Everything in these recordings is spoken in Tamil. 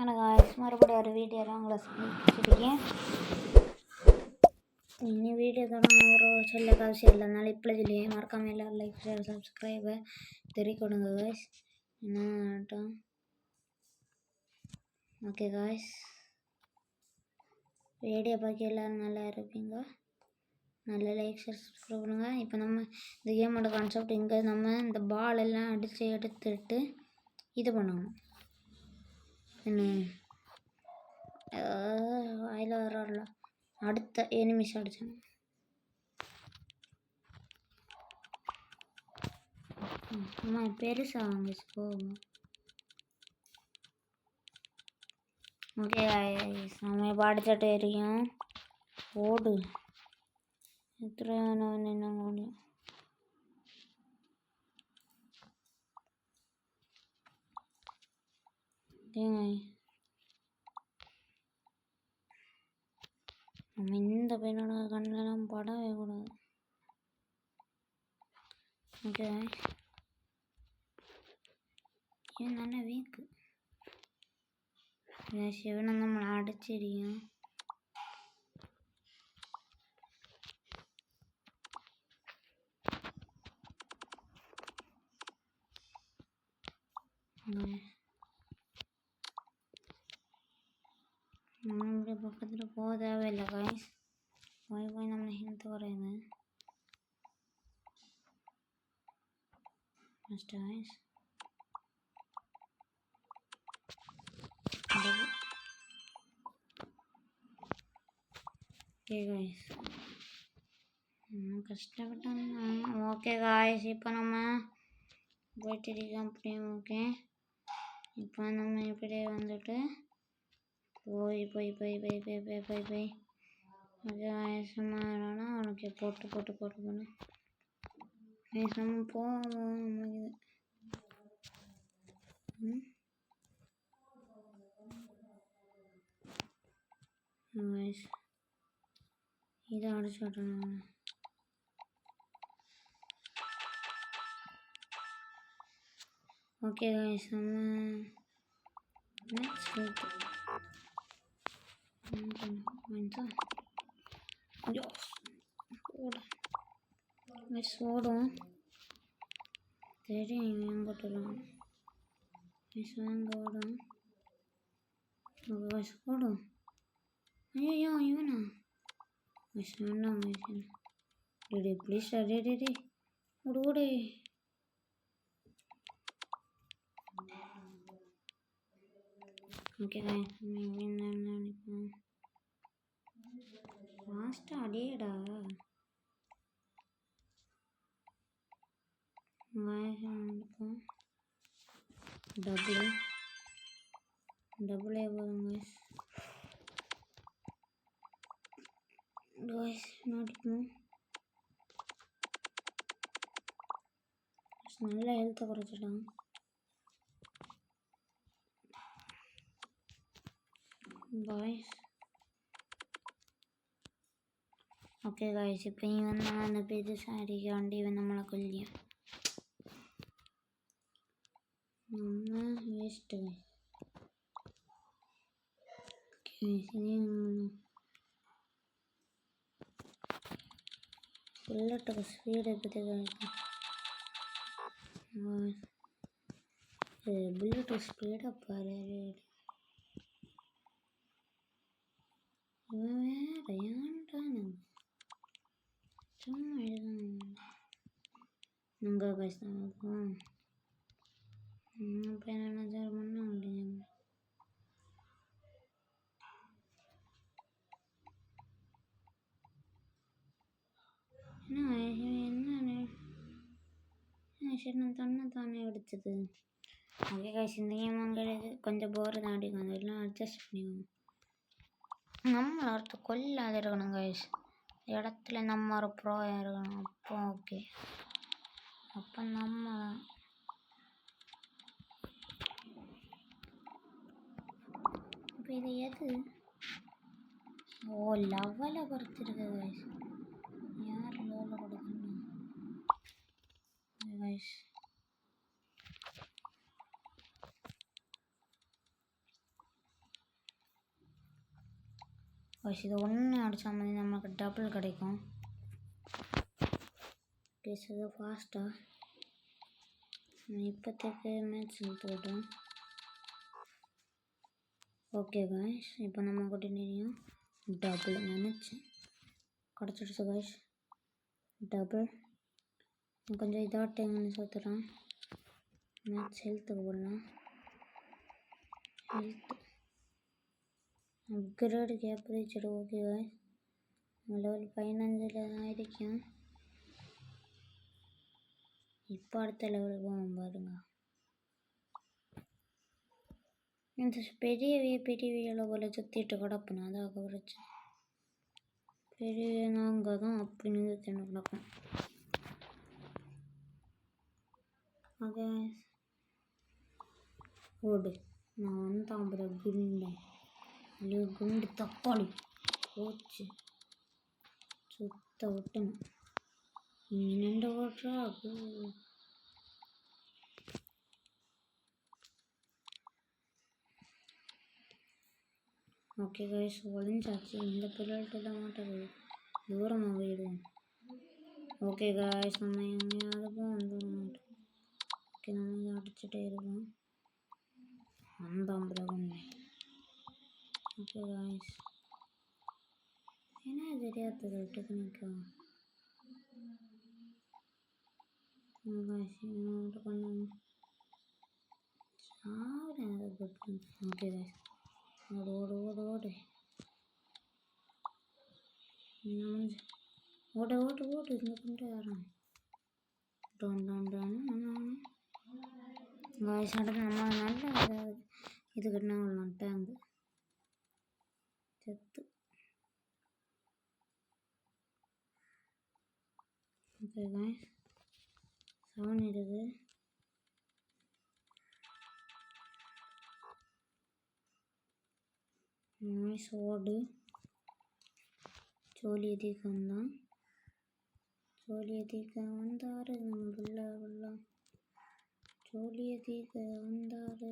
எனக்கு மறுபடியும் ஒரு வீடியோ உங்களை சந்திச்சிருக்கேன். இனி வீடியோ தொடங்க ஒரு சொல்ல அவசியம் இல்லைனால இப்போ சொல்லியே மறக்காமல் எல்லோரும் லைக் ஷேர் சப்ஸ்கிரைபை தெரிய கொடுங்க காய்ஸ். என்னட்டும் ஓகே காய்ஸ், வீடியோ பார்க்க எல்லோரும் நல்லா இருப்பீங்க. நல்ல லைக் ஷேர் சப்ஸ்கிரைப் பண்ணுங்கள். இப்போ நம்ம இந்த கேமோட கான்செப்ட் இங்கே நம்ம இந்த பால் எல்லாம் அடித்து எடுத்துட்டு இது பண்ணணும். என்ன வாயில் வரல அடுத்த எனிமிஸ் அடித்தேன். அம்மா பெருசாக வாங்க போகும். ஓகே நம்ம பாடிச்சிட்டு இருக்கோம். ஓடு எத்தனை என்ன முடியும். நம்ம இந்த பையனோட கண்ணெல்லாம் படவே கூடாது. ஓகே ஏன் நல்லா வீக்கு சிவனை நம்மளை அடிச்சிருக்கோம். நம்ம பக்கத்தில் போக தேவையில்லை காய்ஸ். போய் நம்ம ஹெல்த் குறையுது ஃபஸ்ட் காய்ஸ். ஓகே காய்ஸ் கஷ்டப்பட்டோம். ஓகே காய்ஸ் இப்போ நம்ம போயிட்டு இருக்கோம் அப்படியே. ஓகே இப்போ நம்ம இப்படியே வந்துட்டு போய் போய் போய் போய் போய் போய் போய் போய் ஓகே சும்மானா அவனுக்கு போட்டு போட்டு போட்டு போனேன். நம்ம போவோம். இதை அடிச்சு விட்டேன். ஓகே காய்ஸ் ஓடும் தெரியும் எங்கிட்டலாம் ஓடும். ஓடும் ஐயோ இவனா வேண்டாம் டே ப்ளீஸ் டே டே டே ஓடு ஓடு. ஓகே நினைப்போம் லாஸ்ட்டாக அடியடா நினைப்போம். டபுளே போதும் காய்ஸ் நடிக்கணும். நல்லா ஹெல்த்தை குறைச்சிட்டான். பாய்ஸ் ஓகே காய்ஸ் இப்போ இவன் தான் அந்த பெரிய சாரிக்கு வண்டி இவன் நம்மளை கொல்லியா நம்ம வேஸ்ட்டு. புல்லட்டுக்கு ஸ்பீடை பற்றி புல்லட்டு ஸ்பீடாக பாரு. இவன் வேற ஏன்டானு சும்மா எழுதாங்க உங்கள் கஷ்டம். இப்போ என்ன பண்ண முடியும். என்ன தன்னை எடுத்தது. ஓகே காய்ஸ் இந்த கேம் கொஞ்சம் போர் தான் அடிக்கும். அதெல்லாம் அட்ஜஸ்ட் பண்ணிக்கணும். நம்மளை ஒருத்த கொல்லாத இருக்கணும் காய்ஸ். இடத்துல நம்ம ஒரு ப்ரோயாக இருக்கணும். அப்போ ஓகே அப்போ நம்ம இப்போ இது எது லெவலை பொறுத்திருக்கு காய்ஸ். யார் லெவலில் கொடுக்கணும் காய்ஸ். இது ஒன்று அடித்தா மாதிரி நமக்கு டபுள் கிடைக்கும். பேசுறது ஃபாஸ்ட்டாக இப்போதைக்கு மேட்ச் போட்டோம். ஓகே காய்ஸ், இப்போ நம்ம கண்டினியூ டபுள் நினச்சேன் கிடச்சிடுச்சு காய்ஸ். டபுள் கொஞ்சம் இதாக டைம்னு சேர்த்துறேன். மேட்ச் ஹெல்த்துக்கு போடலாம். Health upgrade cap reached. Okay guys, level 15 ஆயிருக்கேன். இப்போ அடுத்த லெவல் போவோம் பாருங்க. இந்த பெரிய லெவலில் சுற்றிட்டு கிடப்பேன். அதாக பிரச்சனை. பெரிய நாங்கள் தான் அப்படின்னு சுற்றிட்டு கிடப்பேன். அதே ஓடு நான் வந்தான் பிற குண்டு தக்காளி போச்சு சுத்த விட்டணும். நின்று ஓட்டுறா. Okay guys, ஒளிஞ்சாச்சு. இந்த பிள்ளைகிட்ட தான் மாட்டது, தூரமாக போயிடுவோம். ஓகே கைஸ், நம்ம எங்கேயாவது போவோம் தூரம். ஓகே, நம்ம அடிச்சுட்டே இருக்கோம். அந்த ஒன்று. ஓகே கைஸ், என்ன தெரியாதது டெக்னிக்கா கொஞ்சம் சாப்பிட. ஓகே கைஸ், ஓடு ஓடு ஓடு ஓடு ஓடு ஓடு ஓடு. இந்த கொண்டு வரோம். காய்ஸ், அடுத்து நம்ம நல்ல இது கட்டினா டேங்கு செத்து. ஓகே காய்ஸ், 7 இருக்குது. நைஸ் ஓடு. சோழியை தீக்க வந்தான். சோழியை தீக்க வந்தார் நம்ம பிள்ளை. சோழியை தீக்க வந்தார்.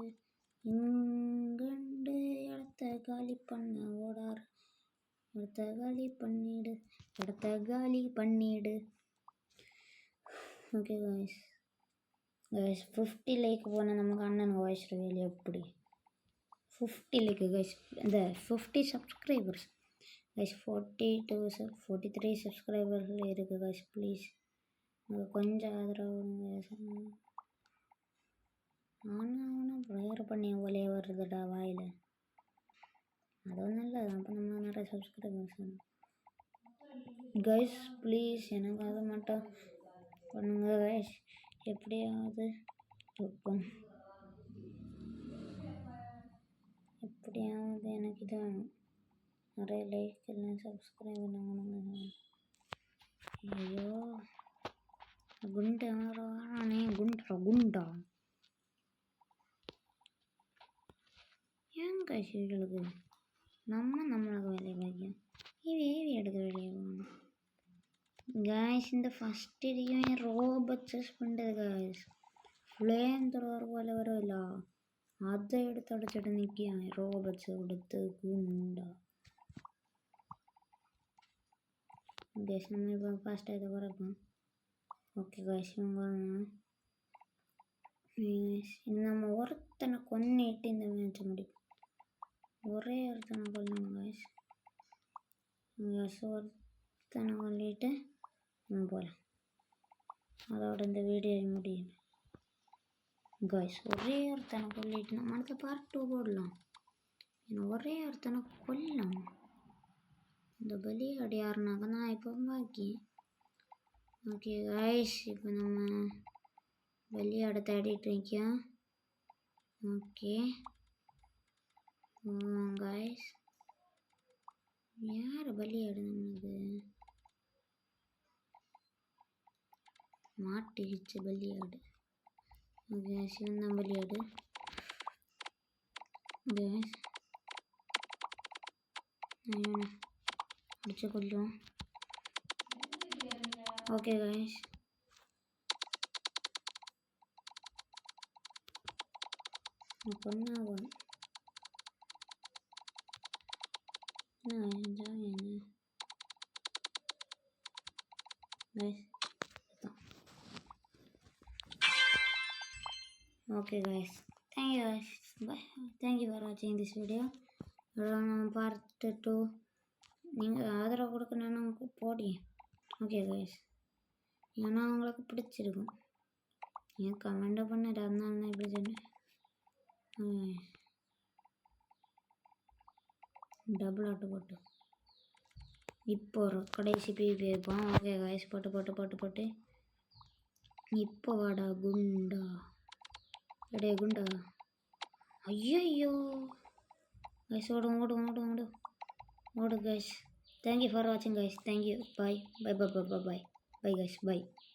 இங்கண்டு இடத்த காலி பண்ண ஓடார். இடத்த காலி பண்ணிடு, இடத்த காலி பண்ணிடு. ஓகே காய்ஸ், 50 லைக் போனால் நமக்கு அண்ணன் வாய்ஸ் ரிவீல் எப்படி 50 லைக் கைஸ். இந்த 50 சப்ஸ்கிரைபர்ஸ் கைஸ், 43 சப்ஸ்கிரைபர்கள் இருக்குது கைஸ். ப்ளீஸ் அது கொஞ்சம் ஆதரவு. ஆனால் ப்ரேயர் பண்ணி ஒலே வருதுடா வாயில். அதுவும் நல்லது. அப்போ நம்ம நிறைய சப்ஸ்கிரைபர்ஸ் கைஸ். ப்ளீஸ் எனக்கு அதை மட்டும் பண்ணுங்க கைஸ். எப்படியாவது இருக்கும், எப்படியாவது எனக்கு இதான் நிறைய லைக் இல்லை சப்ஸ்கிரைப் பண்ணாங்க. ஐயோ குண்டு வாரானே. குண்டா ஏன் கைஸ் இவங்களுக்கு நம்மளுக்கு வேலையை பாக்கியம். இவி எடுக்க வேலையை போகணும் காய்ஸ். இந்த ஃபஸ்ட் இதையும் ரோபோட் சர்ச் பண்ணுறது காய்ஸ். ஃப்ளேம் தருவார் போல வரவில்ல, அதை எடுத்து அடிச்சுட்டு நிற்கும் ரோபோட்ஸை கொடுத்து குண்டா. கேஸ் நம்ம இப்போ ஃபாஸ்ட்டாக இதை வரப்போம். ஓகே காய்ஸ், இவங்க நம்ம ஒருத்தனை கொன்னிட்டு இந்த மேட்சை முடிப்போம். ஒரே ஒருத்தனை கொல்லணும் காய்ஸ். ஒருத்தனை கொல்லிட்டு நம்ம போகலாம். அதோட இந்த வீடியோ முடியும் காய்ஸ். ஒரே ஒருத்தனை கொல்லிட்டு நம்ம அடுத்த பார்ட் 2 போடலாம். ஏன்னா ஒரே ஒருத்தனை கொல்லாம். இந்த பலியாடு யாருனாக்க நான் இப்போ பாக்கி. ஓகே காய்ஸ், இப்போ நம்ம பலியாடை தேடிட்டு இருக்கோம். ஓகே காய்ஸ், யார் பலியாடு? நம்மளுக்கு மாட்டிக்கிச்சு பலியாடு. ஓகே, சிவந்தான் பலியாடு. கேஸ் அடிச்சு கொள்ளும். ஓகே காய்ஸ், பொண்ணாகும். Okay guys, thank you guys. Bye. Thank you for watching this video. நம்ம பார்ட் 2 நீங்கள் ஆதரவு கொடுக்கணும்னு நமக்கு போடி. ஓகே கைஸ், ஏன்னா உங்களுக்கு பிடிச்சிருக்கும். ஏன் கமெண்ட்டை பண்ணிட்டு அதனால தான் இப்படி சொன்னேன். டபுள் ஆட்டு போட்டு இப்போ ஒரு கடைசி பிபி வைப்போம். ஓகே கைஸ், போட்டு இப்போ வாடா குண்டா, அடே குண்டா. ஐயோ கைஸ், ஓடு கைஸ். தேங்க்யூ ஃபார் வாட்சிங் கைஸ். தேங்க்யூ. Bye guys. பாய்.